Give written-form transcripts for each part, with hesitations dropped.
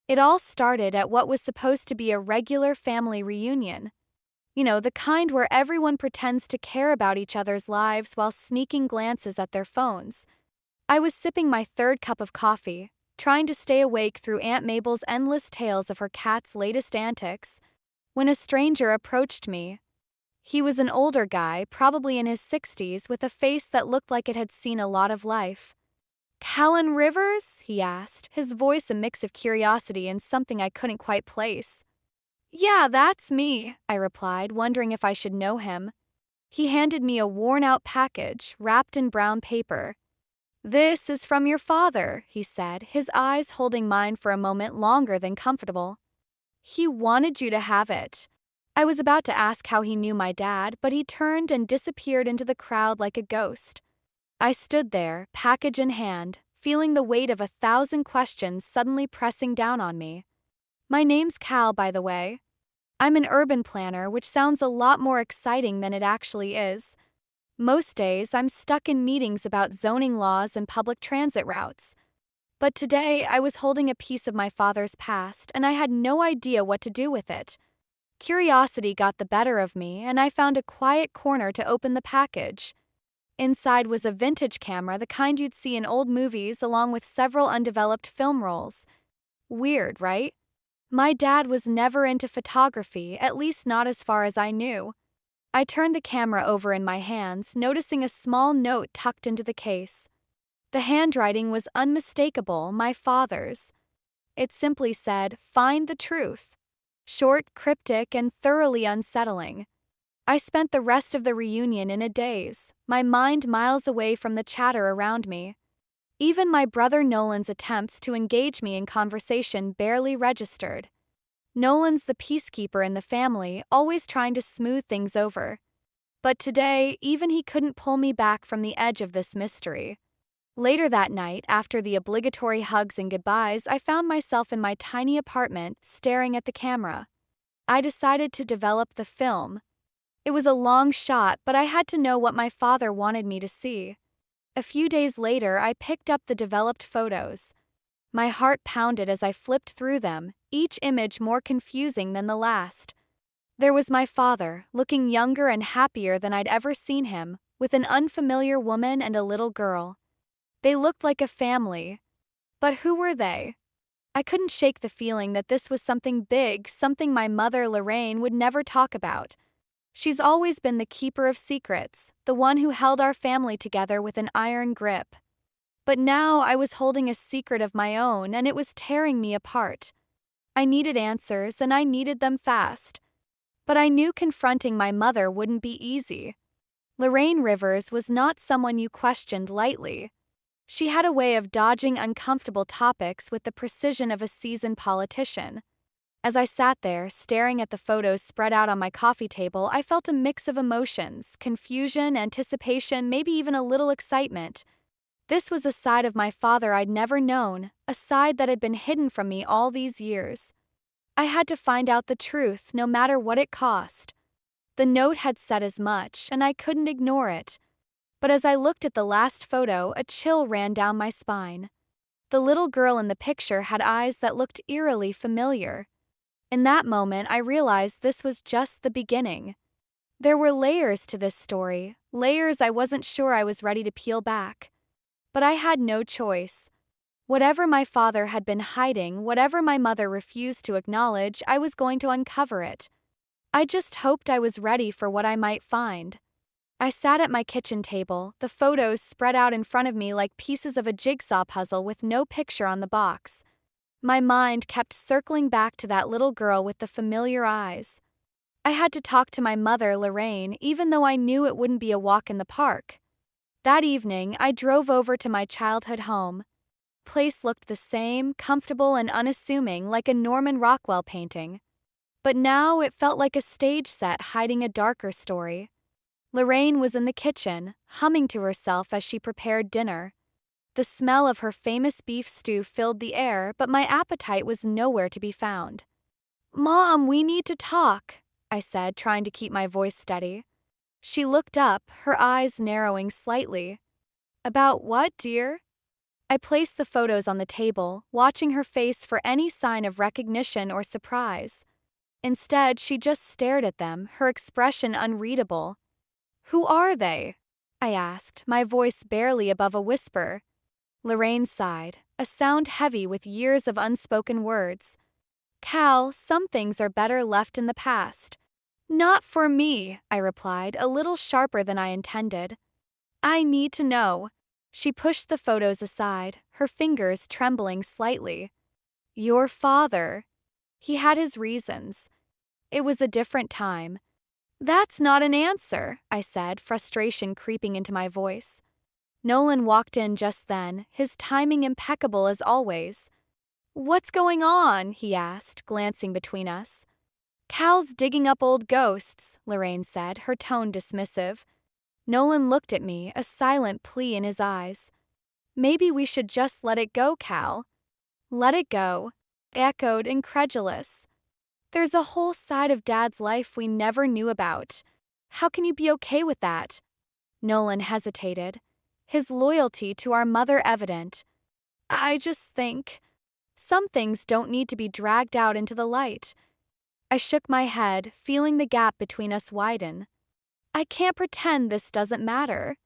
It all started at what was supposed to be a regular family reunion. You know, the kind where everyone pretends to care about each other's lives while sneaking glances at their phones. I was sipping my third cup of coffee, trying to stay awake through Aunt Mabel's endless tales of her cat's latest antics, when a stranger approached me. He was an older guy, probably in his 60s, with a face that looked like it had seen a lot of life. "Callan Rivers?" he asked, his voice a mix of curiosity and something I couldn't quite place. "Yeah, that's me," I replied, wondering if I should know him. He handed me a worn-out package, wrapped in brown paper. "This is from your father," he said, his eyes holding mine for a moment longer than comfortable. "He wanted you to have it." I was about to ask how he knew my dad, but he turned and disappeared into the crowd like a ghost. I stood there, package in hand, feeling the weight of 1,000 questions suddenly pressing down on me. "My name's Cal, by the way. I'm an urban planner, which sounds a lot more exciting than it actually is. Most days, I'm stuck in meetings about zoning laws and public transit routes. But today, I was holding a piece of my father's past, and I had no idea what to do with it. Curiosity got the better of me, and I found a quiet corner to open the package. Inside was a vintage camera, the kind you'd see in old movies, along with several undeveloped film rolls. Weird, right? My dad was never into photography, at least not as far as I knew. I turned the camera over in my hands, noticing a small note tucked into the case. The handwriting was unmistakable, my father's. It simply said, "Find the truth." Short, cryptic, and thoroughly unsettling. I spent the rest of the reunion in a daze, my mind miles away from the chatter around me. Even my brother Nolan's attempts to engage me in conversation barely registered. Nolan's the peacekeeper in the family, always trying to smooth things over. But today, even he couldn't pull me back from the edge of this mystery. Later that night, after the obligatory hugs and goodbyes, I found myself in my tiny apartment, staring at the camera. I decided to develop the film. It was a long shot, but I had to know what my father wanted me to see. A few days later, I picked up the developed photos. My heart pounded as I flipped through them, each image more confusing than the last. There was my father, looking younger and happier than I'd ever seen him, with an unfamiliar woman and a little girl. They looked like a family. But who were they? I couldn't shake the feeling that this was something big, something my mother, Lorraine, would never talk about. She's always been the keeper of secrets, the one who held our family together with an iron grip. But now I was holding a secret of my own, and it was tearing me apart. I needed answers, and I needed them fast. But I knew confronting my mother wouldn't be easy. Lorraine Rivers was not someone you questioned lightly. She had a way of dodging uncomfortable topics with the precision of a seasoned politician. As I sat there, staring at the photos spread out on my coffee table, I felt a mix of emotions: confusion, anticipation, maybe even a little excitement. This was a side of my father I'd never known, a side that had been hidden from me all these years. I had to find out the truth, no matter what it cost. The note had said as much, and I couldn't ignore it. But as I looked at the last photo, a chill ran down my spine. The little girl in the picture had eyes that looked eerily familiar. In that moment, I realized this was just the beginning. There were layers to this story, layers I wasn't sure I was ready to peel back. But I had no choice. Whatever my father had been hiding, whatever my mother refused to acknowledge, I was going to uncover it. I just hoped I was ready for what I might find. I sat at my kitchen table, the photos spread out in front of me like pieces of a jigsaw puzzle with no picture on the box. My mind kept circling back to that little girl with the familiar eyes. I had to talk to my mother, Lorraine, even though I knew it wouldn't be a walk in the park. That evening, I drove over to my childhood home. Place looked the same, comfortable and unassuming, like a Norman Rockwell painting. But now it felt like a stage set hiding a darker story. Lorraine was in the kitchen, humming to herself as she prepared dinner. The smell of her famous beef stew filled the air, but my appetite was nowhere to be found. "Mom, we need to talk," I said, trying to keep my voice steady. She looked up, her eyes narrowing slightly. "About what, dear?" I placed the photos on the table, watching her face for any sign of recognition or surprise. Instead, she just stared at them, her expression unreadable. "Who are they?" I asked, my voice barely above a whisper. Lorraine sighed, a sound heavy with years of unspoken words. "Cal, some things are better left in the past." "Not for me," I replied, a little sharper than I intended. "I need to know." She pushed the photos aside, her fingers trembling slightly. "Your father. He had his reasons. It was a different time." "That's not an answer," I said, frustration creeping into my voice. Nolan walked in just then, his timing impeccable as always. "What's going on?" he asked, glancing between us. "Cal's digging up old ghosts," Lorraine said, her tone dismissive. Nolan looked at me, a silent plea in his eyes. "Maybe we should just let it go, Cal." "Let it go?" I echoed, incredulous. "There's a whole side of Dad's life we never knew about. How can you be okay with that?" Nolan hesitated, his loyalty to our mother evident. "I just think some things don't need to be dragged out into the light." I shook my head, feeling the gap between us widen. "I can't pretend this doesn't matter."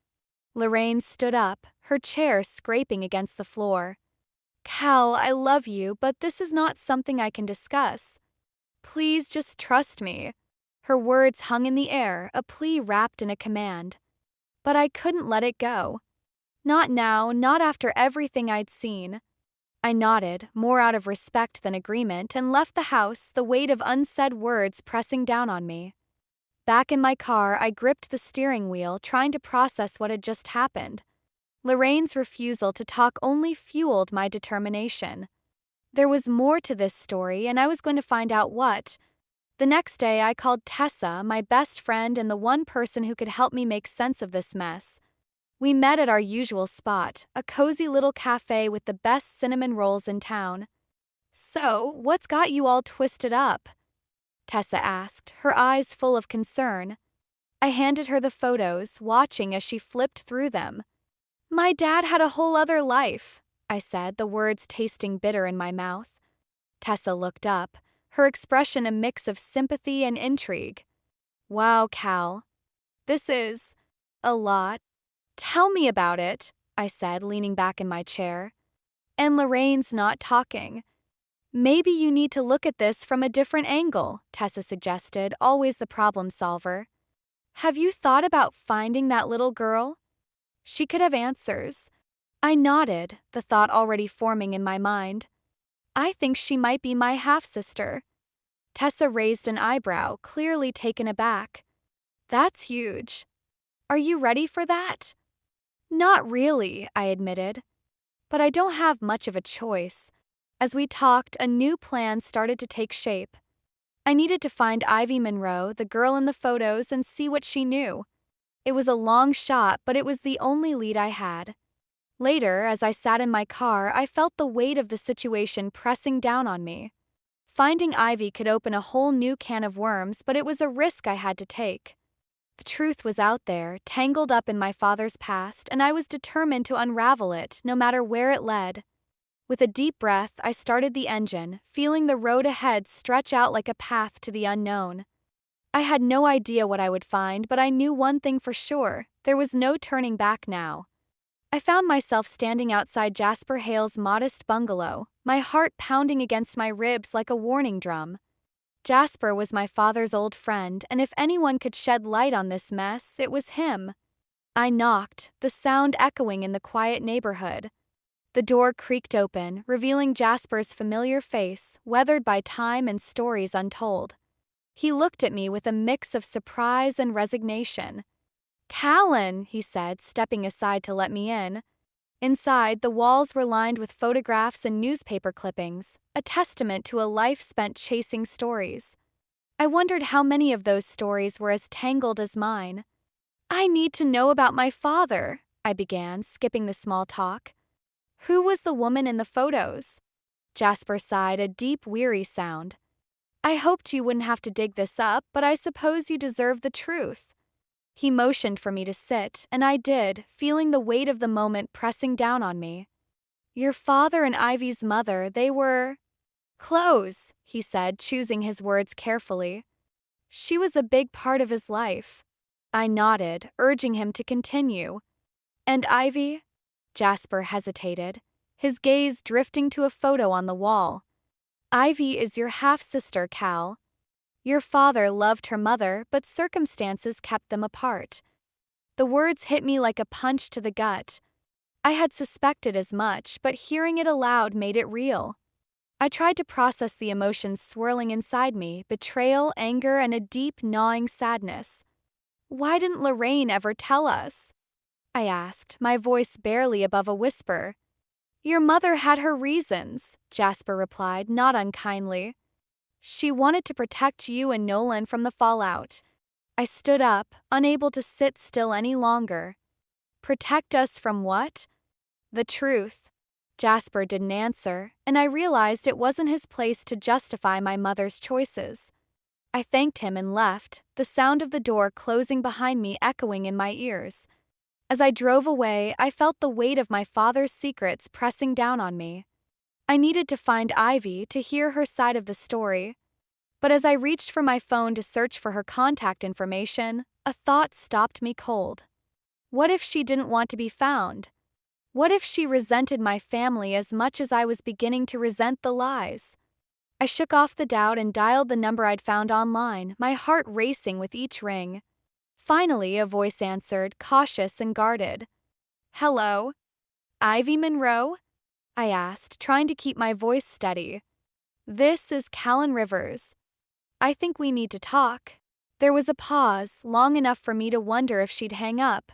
Lorraine stood up, her chair scraping against the floor. "Cal, I love you, but this is not something I can discuss. Please just trust me." Her words hung in the air, a plea wrapped in a command. But I couldn't let it go. Not now, not after everything I'd seen. I nodded, more out of respect than agreement, and left the house, the weight of unsaid words pressing down on me. Back in my car, I gripped the steering wheel, trying to process what had just happened. Lorraine's refusal to talk only fueled my determination. There was more to this story, and I was going to find out what. The next day, I called Tessa, my best friend and the one person who could help me make sense of this mess. We met at our usual spot, a cozy little cafe with the best cinnamon rolls in town. "So, what's got you all twisted up?" Tessa asked, her eyes full of concern. I handed her the photos, watching as she flipped through them. "My dad had a whole other life," I said, the words tasting bitter in my mouth. Tessa looked up, her expression a mix of sympathy and intrigue. "Wow, Cal. This is a lot. Tell me about it," I said, leaning back in my chair. "And Lorraine's not talking." "Maybe you need to look at this from a different angle," Tessa suggested, always the problem solver. "Have you thought about finding that little girl? She could have answers." I nodded, the thought already forming in my mind. "I think she might be my half-sister." Tessa raised an eyebrow, clearly taken aback. "That's huge. Are you ready for that?" "Not really," I admitted. "But I don't have much of a choice." As we talked, a new plan started to take shape. I needed to find Ivy Monroe, the girl in the photos, and see what she knew. It was a long shot, but it was the only lead I had. Later, as I sat in my car, I felt the weight of the situation pressing down on me. Finding Ivy could open a whole new can of worms, but it was a risk I had to take. The truth was out there, tangled up in my father's past, and I was determined to unravel it, no matter where it led. With a deep breath, I started the engine, feeling the road ahead stretch out like a path to the unknown. I had no idea what I would find, but I knew one thing for sure: there was no turning back now. I found myself standing outside Jasper Hale's modest bungalow, my heart pounding against my ribs like a warning drum. Jasper was my father's old friend, and if anyone could shed light on this mess, it was him. I knocked, the sound echoing in the quiet neighborhood. The door creaked open, revealing Jasper's familiar face, weathered by time and stories untold. He looked at me with a mix of surprise and resignation. "Callan," he said, stepping aside to let me in. Inside, the walls were lined with photographs and newspaper clippings, a testament to a life spent chasing stories. I wondered how many of those stories were as tangled as mine. "I need to know about my father," I began, skipping the small talk. "Who was the woman in the photos?" Jasper sighed, a deep, weary sound. "I hoped you wouldn't have to dig this up, but I suppose you deserve the truth." He motioned for me to sit, and I did, feeling the weight of the moment pressing down on me. Your father and Ivy's mother, they were close, he said, choosing his words carefully. She was a big part of his life. I nodded, urging him to continue. And Ivy? Jasper hesitated, his gaze drifting to a photo on the wall. Ivy is your half-sister, Cal. Your father loved her mother, but circumstances kept them apart. The words hit me like a punch to the gut. I had suspected as much, but hearing it aloud made it real. I tried to process the emotions swirling inside me, betrayal, anger, and a deep, gnawing sadness. Why didn't Lorraine ever tell us? I asked, my voice barely above a whisper. Your mother had her reasons, Jasper replied, not unkindly. She wanted to protect you and Nolan from the fallout. I stood up, unable to sit still any longer. Protect us from what? The truth. Jasper didn't answer, and I realized it wasn't his place to justify my mother's choices. I thanked him and left, the sound of the door closing behind me echoing in my ears. As I drove away, I felt the weight of my father's secrets pressing down on me. I needed to find Ivy to hear her side of the story. But as I reached for my phone to search for her contact information, a thought stopped me cold. What if she didn't want to be found? What if she resented my family as much as I was beginning to resent the lies? I shook off the doubt and dialed the number I'd found online, my heart racing with each ring. Finally, a voice answered, cautious and guarded. Hello? Ivy Monroe? I asked, trying to keep my voice steady. This is Callan Rivers. I think we need to talk. There was a pause, long enough for me to wonder if she'd hang up.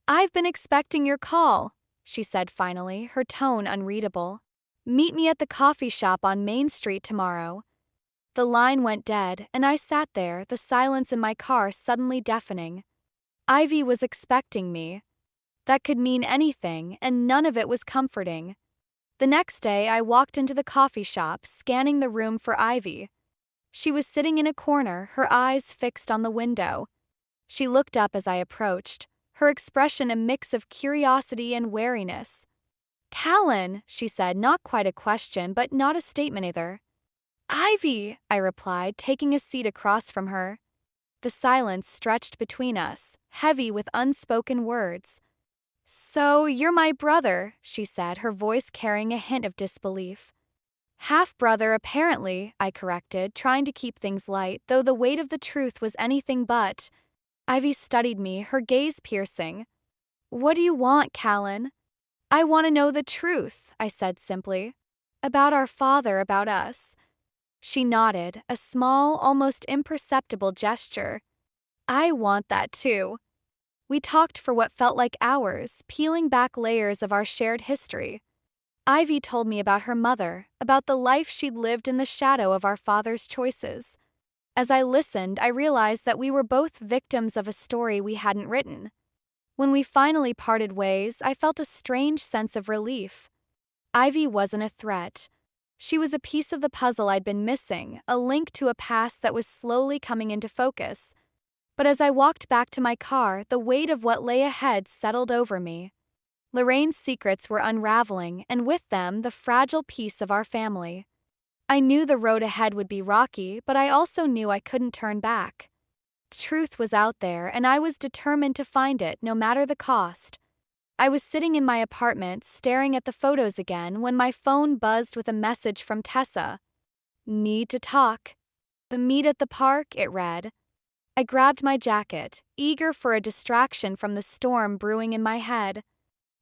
I've been expecting your call, she said finally, her tone unreadable. Meet me at the coffee shop on Main Street tomorrow. The line went dead, and I sat there, the silence in my car suddenly deafening. Ivy was expecting me. That could mean anything, and none of it was comforting. The next day, I walked into the coffee shop, scanning the room for Ivy. She was sitting in a corner, her eyes fixed on the window. She looked up as I approached, her expression a mix of curiosity and wariness. Callan, she said, not quite a question, but not a statement either. Ivy, I replied, taking a seat across from her. The silence stretched between us, heavy with unspoken words. So, you're my brother, she said, her voice carrying a hint of disbelief. Half-brother, apparently, I corrected, trying to keep things light, though the weight of the truth was anything but. Ivy studied me, her gaze piercing. What do you want, Callan? I want to know the truth, I said simply. About our father, about us. She nodded, a small, almost imperceptible gesture. I want that too. We talked for what felt like hours, peeling back layers of our shared history. Ivy told me about her mother, about the life she'd lived in the shadow of our father's choices. As I listened, I realized that we were both victims of a story we hadn't written. When we finally parted ways, I felt a strange sense of relief. Ivy wasn't a threat. She was a piece of the puzzle I'd been missing, a link to a past that was slowly coming into focus. But as I walked back to my car, the weight of what lay ahead settled over me. Lorraine's secrets were unraveling, and with them, the fragile piece of our family. I knew the road ahead would be rocky, but I also knew I couldn't turn back. The truth was out there, and I was determined to find it, no matter the cost. I was sitting in my apartment, staring at the photos again, when my phone buzzed with a message from Tessa. Need to talk. The meet at the park, it read. I grabbed my jacket, eager for a distraction from the storm brewing in my head.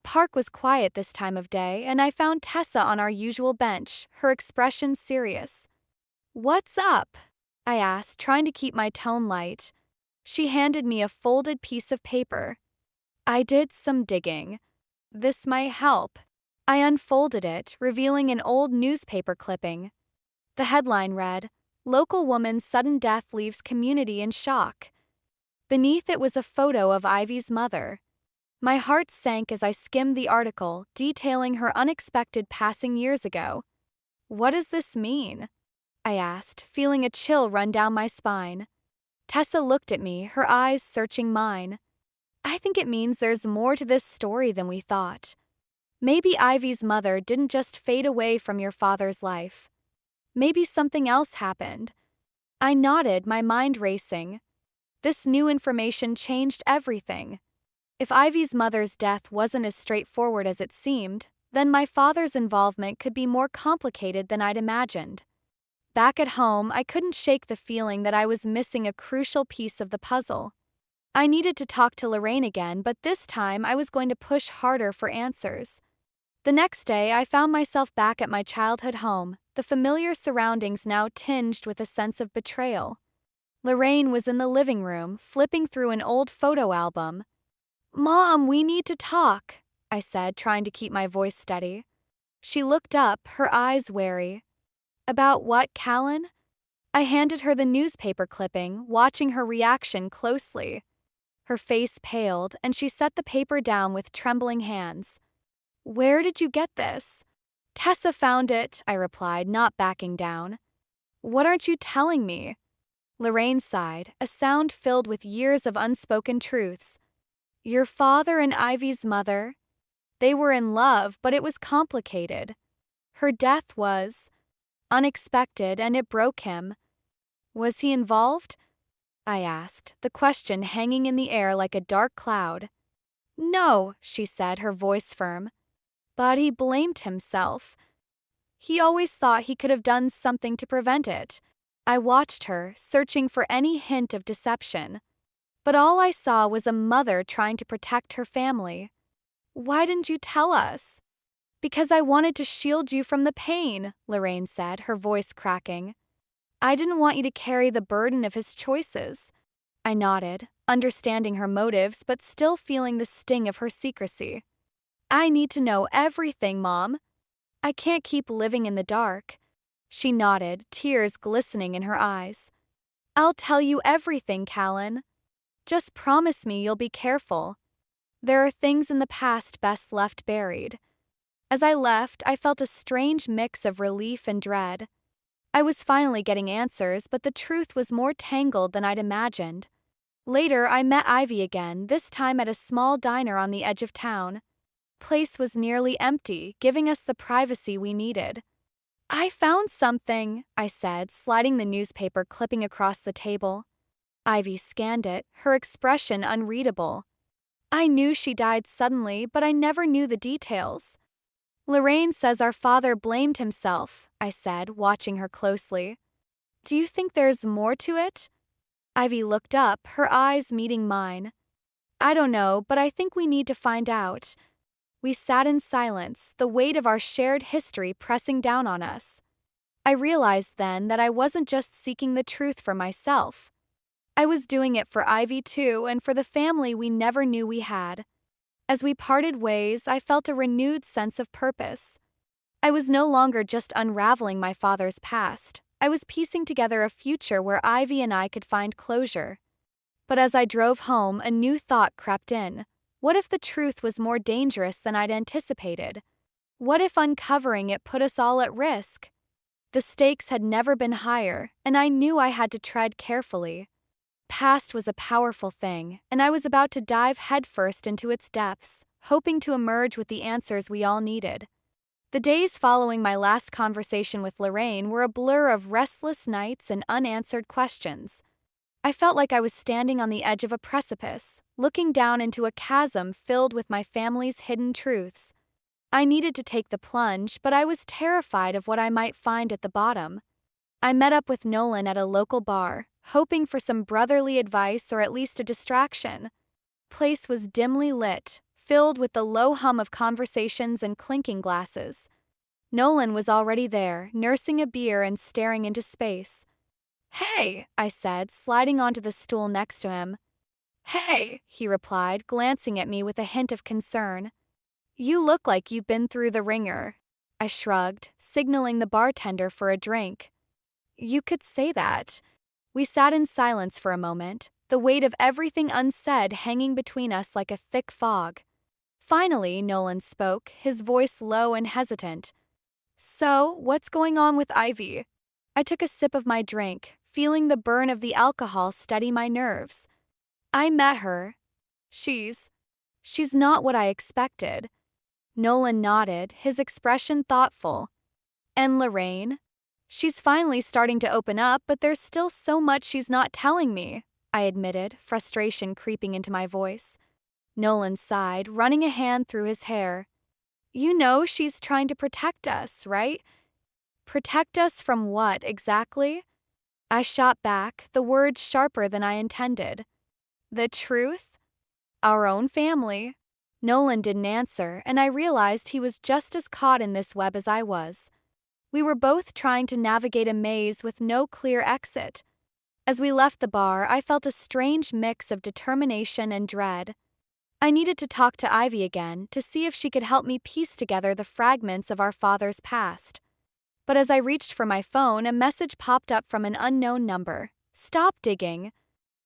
Park was quiet this time of day, and I found Tessa on our usual bench, her expression serious. What's up? I asked, trying to keep my tone light. She handed me a folded piece of paper. I did some digging. This might help. I unfolded it, revealing an old newspaper clipping. The headline read, Local woman's sudden death leaves community in shock. Beneath it was a photo of Ivy's mother. My heart sank as I skimmed the article, detailing her unexpected passing years ago. What does this mean? I asked, feeling a chill run down my spine. Tessa looked at me, her eyes searching mine. I think it means there's more to this story than we thought. Maybe Ivy's mother didn't just fade away from your father's life. Maybe something else happened. I nodded, my mind racing. This new information changed everything. If Ivy's mother's death wasn't as straightforward as it seemed, then my father's involvement could be more complicated than I'd imagined. Back at home, I couldn't shake the feeling that I was missing a crucial piece of the puzzle. I needed to talk to Lorraine again, but this time I was going to push harder for answers. The next day, I found myself back at my childhood home, the familiar surroundings now tinged with a sense of betrayal. Lorraine was in the living room, flipping through an old photo album. "Mom, we need to talk," I said, trying to keep my voice steady. She looked up, her eyes wary. "About what, Callan?" I handed her the newspaper clipping, watching her reaction closely. Her face paled, and she set the paper down with trembling hands. "Where did you get this?" "Tessa found it," I replied, not backing down. "What aren't you telling me?" Lorraine sighed, a sound filled with years of unspoken truths. "Your father and Ivy's mother, they were in love, but it was complicated. Her death was unexpected, and it broke him." "Was he involved?" I asked, the question hanging in the air like a dark cloud. "No," she said, her voice firm. "But he blamed himself. He always thought he could have done something to prevent it." I watched her, searching for any hint of deception. But all I saw was a mother trying to protect her family. "Why didn't you tell us?" "Because I wanted to shield you from the pain," Lorraine said, her voice cracking. "I didn't want you to carry the burden of his choices." I nodded, understanding her motives but still feeling the sting of her secrecy. "I need to know everything, Mom. I can't keep living in the dark." She nodded, tears glistening in her eyes. "I'll tell you everything, Callan. Just promise me you'll be careful. There are things in the past best left buried." As I left, I felt a strange mix of relief and dread. I was finally getting answers, but the truth was more tangled than I'd imagined. Later, I met Ivy again, this time at a small diner on the edge of town. The place was nearly empty, giving us the privacy we needed. "I found something," I said, sliding the newspaper clipping across the table. Ivy scanned it, her expression unreadable. "I knew she died suddenly, but I never knew the details." "Lorraine says our father blamed himself," I said, watching her closely. "Do you think there's more to it?" Ivy looked up, her eyes meeting mine. "I don't know, but I think we need to find out." We sat in silence, the weight of our shared history pressing down on us. I realized then that I wasn't just seeking the truth for myself. I was doing it for Ivy too, and for the family we never knew we had. As we parted ways, I felt a renewed sense of purpose. I was no longer just unraveling my father's past. I was piecing together a future where Ivy and I could find closure. But as I drove home, a new thought crept in. What if the truth was more dangerous than I'd anticipated? What if uncovering it put us all at risk? The stakes had never been higher, and I knew I had to tread carefully. Past was a powerful thing, and I was about to dive headfirst into its depths, hoping to emerge with the answers we all needed. The days following my last conversation with Lorraine were a blur of restless nights and unanswered questions. I felt like I was standing on the edge of a precipice, looking down into a chasm filled with my family's hidden truths. I needed to take the plunge, but I was terrified of what I might find at the bottom. I met up with Nolan at a local bar, hoping for some brotherly advice or at least a distraction. The place was dimly lit, filled with the low hum of conversations and clinking glasses. Nolan was already there, nursing a beer and staring into space. "Hey," I said, sliding onto the stool next to him. "Hey," he replied, glancing at me with a hint of concern. "You look like you've been through the ringer." I shrugged, signaling the bartender for a drink. "You could say that." We sat in silence for a moment, the weight of everything unsaid hanging between us like a thick fog. Finally, Nolan spoke, his voice low and hesitant. "So, what's going on with Ivy?" I took a sip of my drink, feeling the burn of the alcohol steady my nerves. "I met her. She's not what I expected." Nolan nodded, his expression thoughtful. And Lorraine? She's finally starting to open up, but there's still so much she's not telling me, I admitted, frustration creeping into my voice. Nolan sighed, running a hand through his hair. You know she's trying to protect us, right? Protect us from what, exactly? I shot back, the words sharper than I intended. The truth? Our own family. Nolan didn't answer, and I realized he was just as caught in this web as I was. We were both trying to navigate a maze with no clear exit. As we left the bar, I felt a strange mix of determination and dread. I needed to talk to Ivy again to see if she could help me piece together the fragments of our father's past. But as I reached for my phone, a message popped up from an unknown number. Stop digging.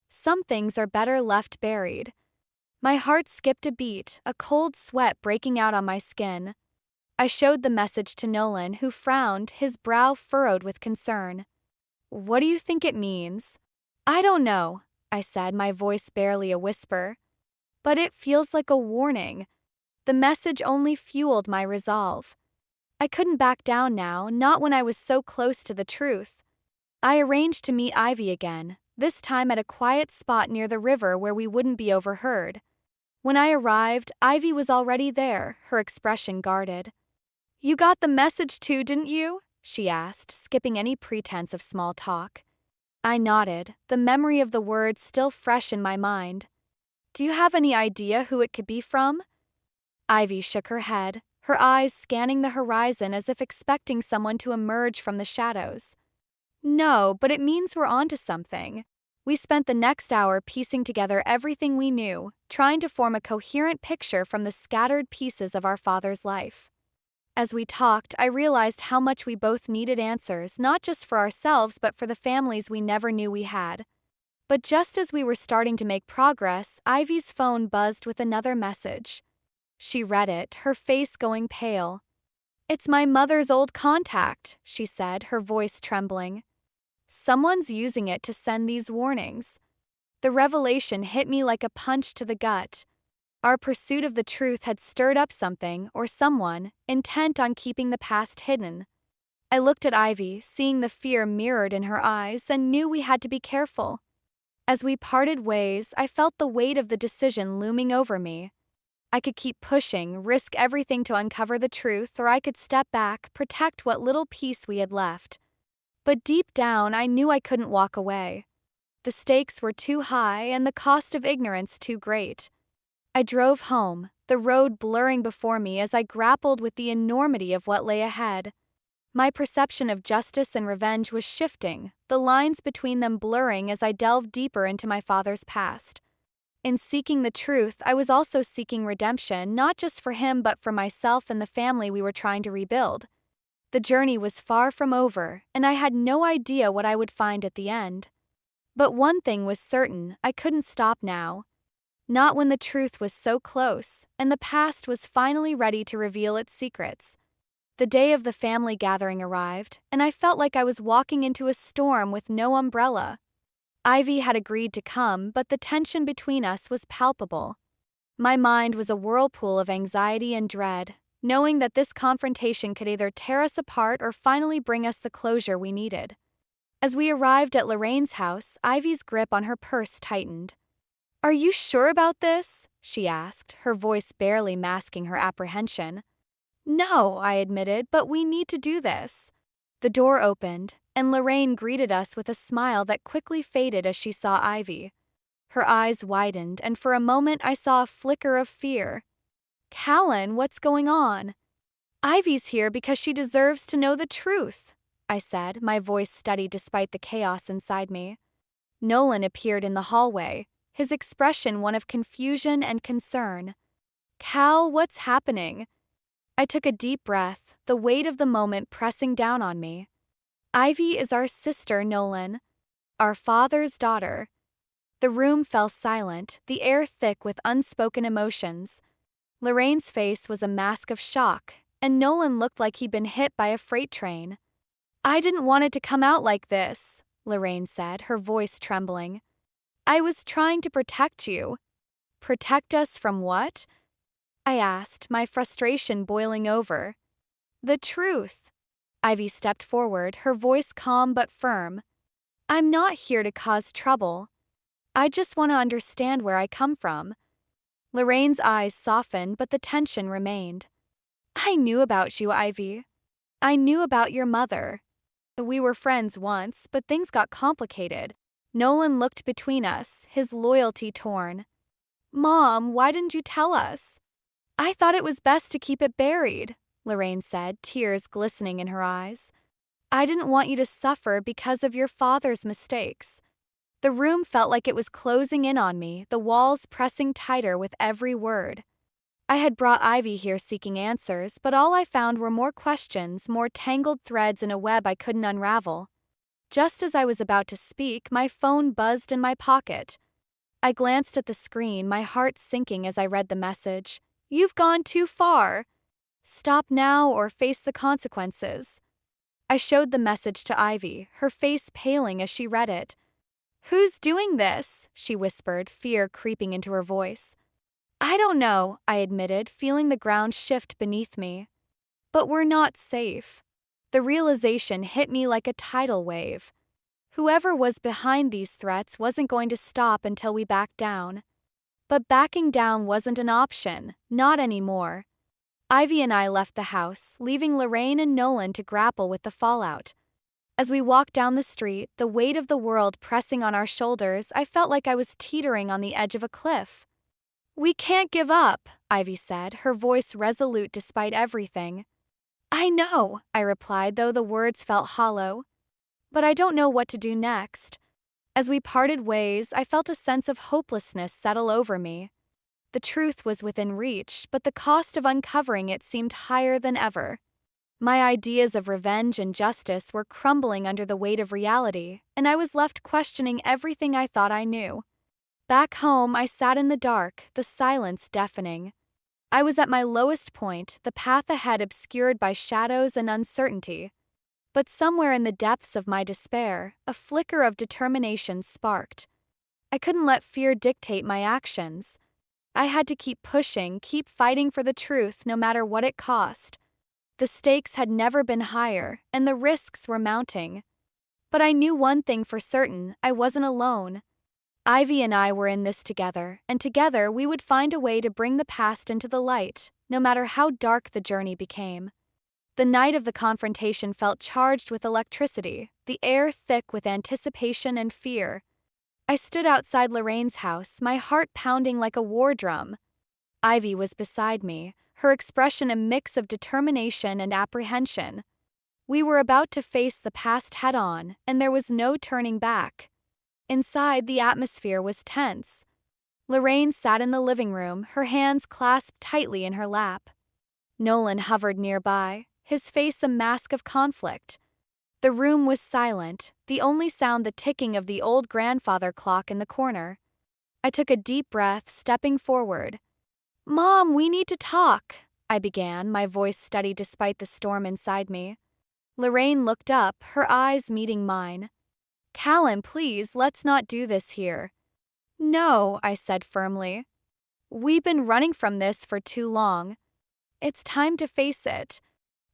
Some things are better left buried. My heart skipped a beat, a cold sweat breaking out on my skin. I showed the message to Nolan, who frowned, his brow furrowed with concern. What do you think it means? I don't know, I said, my voice barely a whisper. But it feels like a warning. The message only fueled my resolve. I couldn't back down now, not when I was so close to the truth. I arranged to meet Ivy again, this time at a quiet spot near the river where we wouldn't be overheard. When I arrived, Ivy was already there, her expression guarded. You got the message too, didn't you? She asked, skipping any pretense of small talk. I nodded, the memory of the words still fresh in my mind. Do you have any idea who it could be from? Ivy shook her head, her eyes scanning the horizon as if expecting someone to emerge from the shadows. No, but it means we're onto something. We spent the next hour piecing together everything we knew, trying to form a coherent picture from the scattered pieces of our father's life. As we talked, I realized how much we both needed answers, not just for ourselves but for the families we never knew we had. But just as we were starting to make progress, Ivy's phone buzzed with another message. She read it, her face going pale. It's my mother's old contact, she said, her voice trembling. Someone's using it to send these warnings. The revelation hit me like a punch to the gut. Our pursuit of the truth had stirred up something, or someone, intent on keeping the past hidden. I looked at Ivy, seeing the fear mirrored in her eyes, and knew we had to be careful. As we parted ways, I felt the weight of the decision looming over me. I could keep pushing, risk everything to uncover the truth, or I could step back, protect what little peace we had left. But deep down, I knew I couldn't walk away. The stakes were too high and the cost of ignorance too great. I drove home, the road blurring before me as I grappled with the enormity of what lay ahead. My perception of justice and revenge was shifting, the lines between them blurring as I delved deeper into my father's past. In seeking the truth, I was also seeking redemption, not just for him but for myself and the family we were trying to rebuild. The journey was far from over, and I had no idea what I would find at the end. But one thing was certain, I couldn't stop now. Not when the truth was so close, and the past was finally ready to reveal its secrets. The day of the family gathering arrived, and I felt like I was walking into a storm with no umbrella. Ivy had agreed to come, but the tension between us was palpable. My mind was a whirlpool of anxiety and dread, knowing that this confrontation could either tear us apart or finally bring us the closure we needed. As we arrived at Lorraine's house, Ivy's grip on her purse tightened. "Are you sure about this?" she asked, her voice barely masking her apprehension. "No," I admitted, "but we need to do this." The door opened, and Lorraine greeted us with a smile that quickly faded as she saw Ivy. Her eyes widened, and for a moment I saw a flicker of fear. "Callan, what's going on?" "Ivy's here because she deserves to know the truth," I said, my voice steady despite the chaos inside me. Nolan appeared in the hallway, his expression one of confusion and concern. "Cal, what's happening?" I took a deep breath, the weight of the moment pressing down on me. "Ivy is our sister, Nolan. Our father's daughter." The room fell silent, the air thick with unspoken emotions. Lorraine's face was a mask of shock, and Nolan looked like he'd been hit by a freight train. "I didn't want it to come out like this," Lorraine said, her voice trembling. "I was trying to protect you." "Protect us from what?" I asked, my frustration boiling over. The truth. Ivy stepped forward, her voice calm but firm. I'm not here to cause trouble. I just want to understand where I come from. Lorraine's eyes softened, but the tension remained. I knew about you, Ivy. I knew about your mother. We were friends once, but things got complicated. Nolan looked between us, his loyalty torn. Mom, why didn't you tell us? I thought it was best to keep it buried, Lorraine said, tears glistening in her eyes. I didn't want you to suffer because of your father's mistakes. The room felt like it was closing in on me, the walls pressing tighter with every word. I had brought Ivy here seeking answers, but all I found were more questions, more tangled threads in a web I couldn't unravel. Just as I was about to speak, my phone buzzed in my pocket. I glanced at the screen, my heart sinking as I read the message. You've gone too far. Stop now or face the consequences. I showed the message to Ivy, her face paling as she read it. Who's doing this? She whispered, fear creeping into her voice. I don't know, I admitted, feeling the ground shift beneath me. But we're not safe. The realization hit me like a tidal wave. Whoever was behind these threats wasn't going to stop until we backed down. But backing down wasn't an option, not anymore. Ivy and I left the house, leaving Lorraine and Nolan to grapple with the fallout. As we walked down the street, the weight of the world pressing on our shoulders, I felt like I was teetering on the edge of a cliff. We can't give up, Ivy said, her voice resolute despite everything. I know, I replied, though the words felt hollow. But I don't know what to do next. As we parted ways, I felt a sense of hopelessness settle over me. The truth was within reach, but the cost of uncovering it seemed higher than ever. My ideas of revenge and justice were crumbling under the weight of reality, and I was left questioning everything I thought I knew. Back home, I sat in the dark, the silence deafening. I was at my lowest point, the path ahead obscured by shadows and uncertainty. But somewhere in the depths of my despair, a flicker of determination sparked. I couldn't let fear dictate my actions. I had to keep pushing, keep fighting for the truth, no matter what it cost. The stakes had never been higher, and the risks were mounting. But I knew one thing for certain, I wasn't alone. Ivy and I were in this together, and together we would find a way to bring the past into the light, no matter how dark the journey became. The night of the confrontation felt charged with electricity, the air thick with anticipation and fear. I stood outside Lorraine's house, my heart pounding like a war drum. Ivy was beside me, her expression a mix of determination and apprehension. We were about to face the past head-on, and there was no turning back. Inside, the atmosphere was tense. Lorraine sat in the living room, her hands clasped tightly in her lap. Nolan hovered nearby, his face a mask of conflict. The room was silent, the only sound the ticking of the old grandfather clock in the corner. I took a deep breath, stepping forward. Mom, we need to talk, I began, my voice steady despite the storm inside me. Lorraine looked up, her eyes meeting mine. Callan, please, let's not do this here. No, I said firmly. We've been running from this for too long. It's time to face it.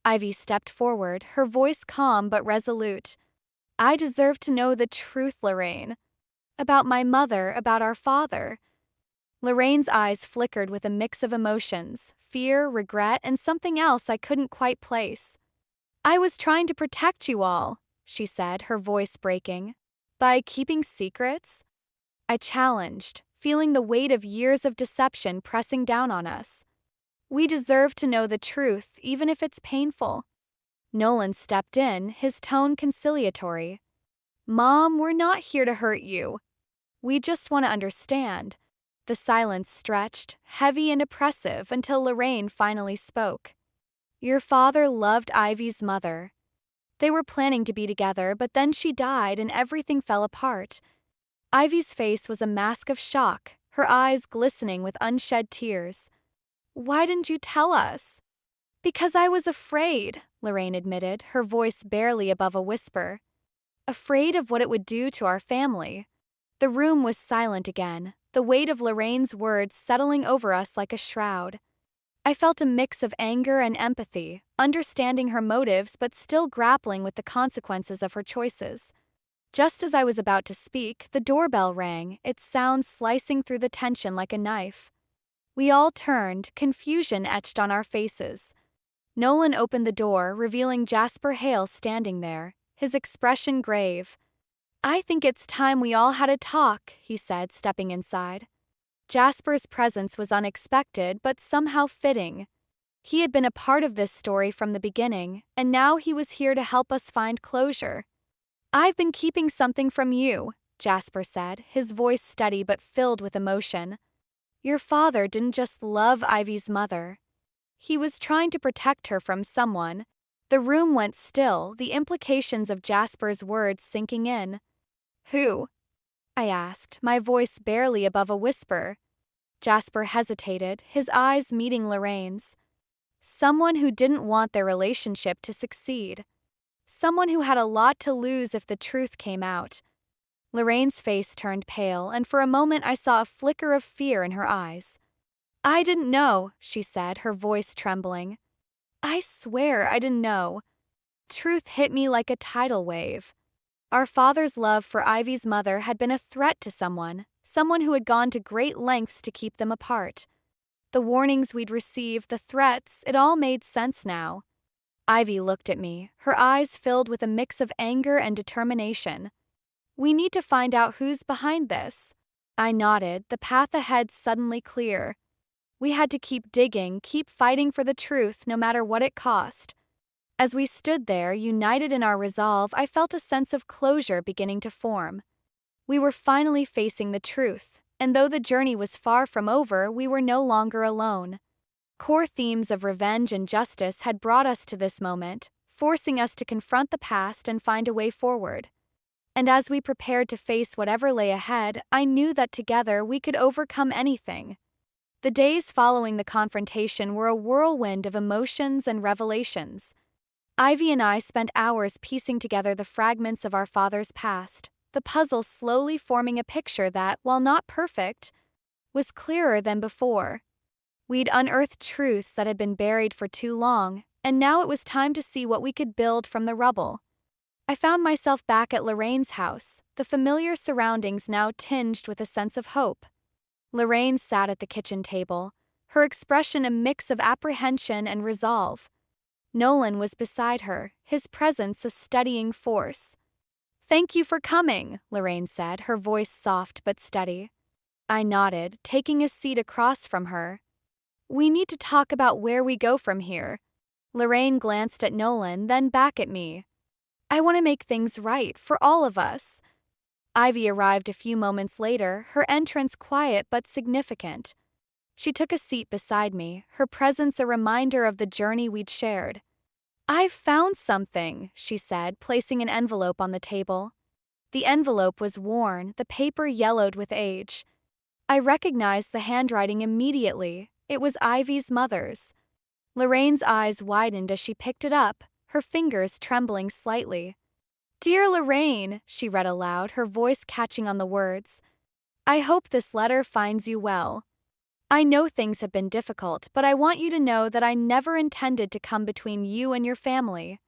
Ivy stepped forward, her voice calm but resolute. I deserve to know the truth, Lorraine. About my mother, about our father. Lorraine's eyes flickered with a mix of emotions, fear, regret, and something else I couldn't quite place. I was trying to protect you all, she said, her voice breaking. By keeping secrets? I challenged, feeling the weight of years of deception pressing down on us. We deserve to know the truth, even if it's painful. Nolan stepped in, his tone conciliatory. Mom, we're not here to hurt you. We just want to understand. The silence stretched, heavy and oppressive, until Lorraine finally spoke. Your father loved Ivy's mother. They were planning to be together, but then she died and everything fell apart. Ivy's face was a mask of shock, her eyes glistening with unshed tears. Why didn't you tell us? Because I was afraid, Lorraine admitted, her voice barely above a whisper. Afraid of what it would do to our family. The room was silent again, the weight of Lorraine's words settling over us like a shroud. I felt a mix of anger and empathy, understanding her motives but still grappling with the consequences of her choices. Just as I was about to speak, the doorbell rang, its sound slicing through the tension like a knife. We all turned, confusion etched on our faces. Nolan opened the door, revealing Jasper Hale standing there, his expression grave. "I think it's time we all had a talk," he said, stepping inside. Jasper's presence was unexpected but somehow fitting. He had been a part of this story from the beginning, and now he was here to help us find closure. "I've been keeping something from you," Jasper said, his voice steady but filled with emotion. "Your father didn't just love Ivy's mother. He was trying to protect her from someone." The room went still, the implications of Jasper's words sinking in. "Who?" I asked, my voice barely above a whisper. Jasper hesitated, his eyes meeting Lorraine's. "Someone who didn't want their relationship to succeed. Someone who had a lot to lose if the truth came out." Lorraine's face turned pale, and for a moment I saw a flicker of fear in her eyes. "I didn't know," she said, her voice trembling. "I swear I didn't know." Truth hit me like a tidal wave. Our father's love for Ivy's mother had been a threat to someone who had gone to great lengths to keep them apart. The warnings we'd received, the threats, it all made sense now. Ivy looked at me, her eyes filled with a mix of anger and determination. "We need to find out who's behind this." I nodded, the path ahead suddenly clear. We had to keep digging, keep fighting for the truth, no matter what it cost. As we stood there, united in our resolve, I felt a sense of closure beginning to form. We were finally facing the truth, and though the journey was far from over, we were no longer alone. Core themes of revenge and justice had brought us to this moment, forcing us to confront the past and find a way forward. And as we prepared to face whatever lay ahead, I knew that together we could overcome anything. The days following the confrontation were a whirlwind of emotions and revelations. Ivy and I spent hours piecing together the fragments of our father's past, the puzzle slowly forming a picture that, while not perfect, was clearer than before. We'd unearthed truths that had been buried for too long, and now it was time to see what we could build from the rubble. I found myself back at Lorraine's house, the familiar surroundings now tinged with a sense of hope. Lorraine sat at the kitchen table, her expression a mix of apprehension and resolve. Nolan was beside her, his presence a steadying force. "Thank you for coming," Lorraine said, her voice soft but steady. I nodded, taking a seat across from her. "We need to talk about where we go from here." Lorraine glanced at Nolan, then back at me. "I want to make things right for all of us." Ivy arrived a few moments later, her entrance quiet but significant. She took a seat beside me, her presence a reminder of the journey we'd shared. "I've found something," she said, placing an envelope on the table. The envelope was worn, the paper yellowed with age. I recognized the handwriting immediately. It was Ivy's mother's. Lorraine's eyes widened as she picked it up, her fingers trembling slightly. "Dear Lorraine," she read aloud, her voice catching on the words. "I hope this letter finds you well. I know things have been difficult, but I want you to know that I never intended to come between you and your family.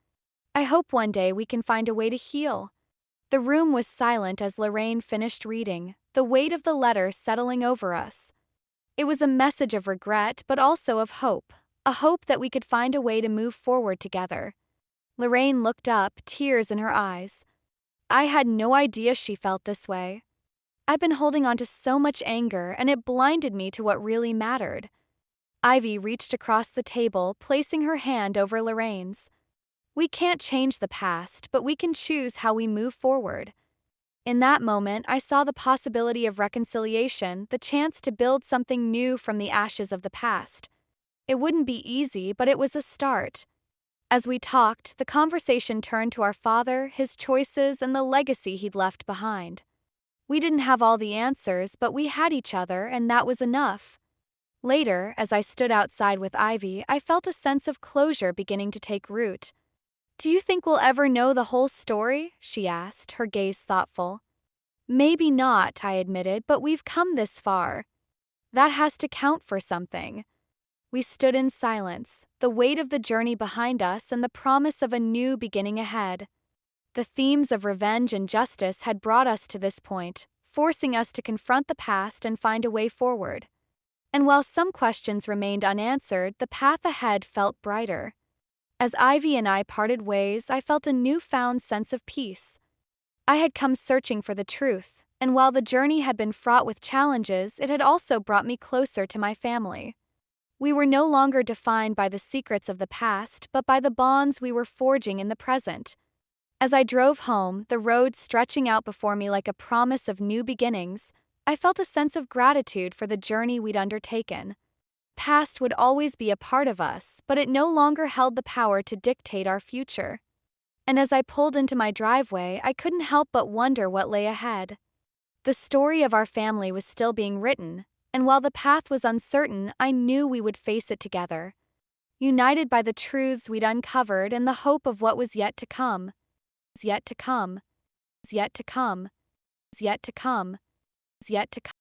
I hope one day we can find a way to heal." The room was silent as Lorraine finished reading, the weight of the letter settling over us. It was a message of regret, but also of hope, a hope that we could find a way to move forward together. Lorraine looked up, tears in her eyes. I had no idea she felt this way. I've been holding on to so much anger, and it blinded me to what really mattered. Ivy reached across the table, placing her hand over Lorraine's. "We can't change the past, but we can choose how we move forward." In that moment, I saw the possibility of reconciliation, the chance to build something new from the ashes of the past. It wouldn't be easy, but it was a start. As we talked, the conversation turned to our father, his choices, and the legacy he'd left behind. We didn't have all the answers, but we had each other, and that was enough. Later, as I stood outside with Ivy, I felt a sense of closure beginning to take root. "Do you think we'll ever know the whole story?" she asked, her gaze thoughtful. "Maybe not," I admitted, "but we've come this far. That has to count for something." We stood in silence, the weight of the journey behind us and the promise of a new beginning ahead. The themes of revenge and justice had brought us to this point, forcing us to confront the past and find a way forward. And while some questions remained unanswered, the path ahead felt brighter. As Ivy and I parted ways, I felt a newfound sense of peace. I had come searching for the truth, and while the journey had been fraught with challenges, it had also brought me closer to my family. We were no longer defined by the secrets of the past, but by the bonds we were forging in the present. As I drove home, the road stretching out before me like a promise of new beginnings, I felt a sense of gratitude for the journey we'd undertaken. Past would always be a part of us, but it no longer held the power to dictate our future. And as I pulled into my driveway, I couldn't help but wonder what lay ahead. The story of our family was still being written, and while the path was uncertain, I knew we would face it together, united by the truths we'd uncovered and the hope of what was yet to come. Yet to come. Yet to come. Yet to come. Yet to come.